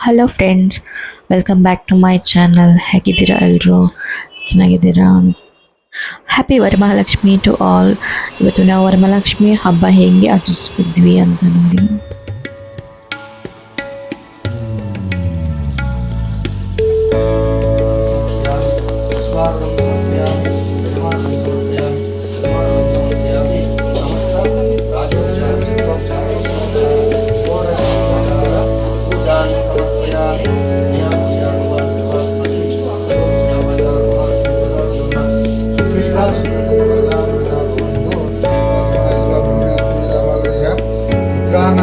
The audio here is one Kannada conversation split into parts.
Hello friends, welcome back to my channel. ಹೇಗಿದ್ದೀರಾ ಎಲ್ಲರೂ? ಚೆನ್ನಾಗಿದ್ದೀರಾ? Happy Varamahalakshmi to all. ಇವತ್ತು ನಾವು ವರಮಹಾಲಕ್ಷ್ಮಿ ಹಬ್ಬ ಹೇಗೆ ಆಚರಿಸ್ತಿದ್ವಿ ಅಂತ ನೋಡಿ.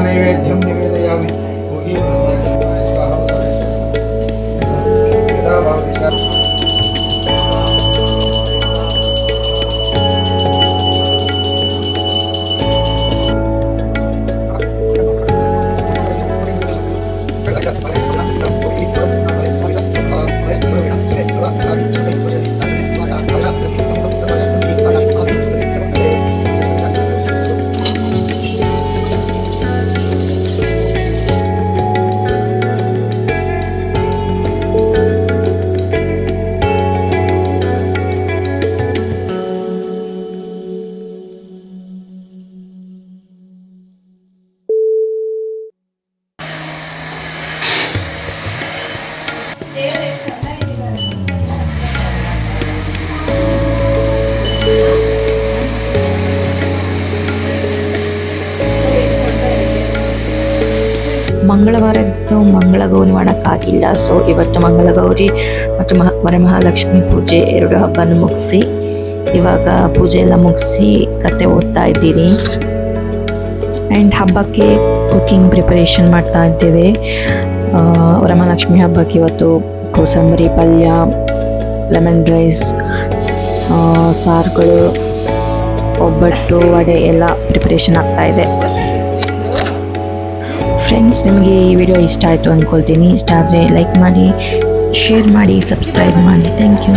नैवेद्यं निवेदयामि भोगी ब्रह्मणि स्वाहा यदा भवति ಮಂಗಳವಾರ ಇತ್ತು, ಮಂಗಳಗೌರಿ ಮಾಡೋಕ್ಕಾಗಿಲ್ಲ. ಸೊ ಇವತ್ತು ಮಂಗಳಗೌರಿ ಮತ್ತು ವರಮಹಾಲಕ್ಷ್ಮಿ ಪೂಜೆ ಎರಡು ಹಬ್ಬನ ಮುಗಿಸಿ ಇವಾಗ ಪೂಜೆ ಎಲ್ಲ ಮುಗಿಸಿ ಕತೆ ಓದ್ತಾ ಇದ್ದೀರಿ. ಆ್ಯಂಡ್ ಹಬ್ಬಕ್ಕೆ ಕುಕಿಂಗ್ ಪ್ರಿಪರೇಷನ್ ಮಾಡ್ತಾ ಇದ್ದೇವೆ. ವರಮಹಾಲಕ್ಷ್ಮಿ ಹಬ್ಬಕ್ಕೆ ಇವತ್ತು ಕೋಸಂಬರಿ ಪಲ್ಯ, ಲೆಮನ್ ರೈಸ್, ಸಾರುಗಳು, ಒಬ್ಬಟ್ಟು, ವಡೆ ಎಲ್ಲ ಪ್ರಿಪರೇಷನ್ ಆಗ್ತಾ ಇದೆ. ಫ್ರೆಂಡ್ಸ್, ನಿಮಗೆ ಈ ವಿಡಿಯೋ ಇಷ್ಟ ಆಯಿತು ಅಂದ್ಕೊಳ್ತೀನಿ. ಇಷ್ಟ ಆದರೆ ಲೈಕ್ ಮಾಡಿ, ಶೇರ್ ಮಾಡಿ, ಸಬ್ಸ್ಕ್ರೈಬ್ ಮಾಡಿ. Thank you.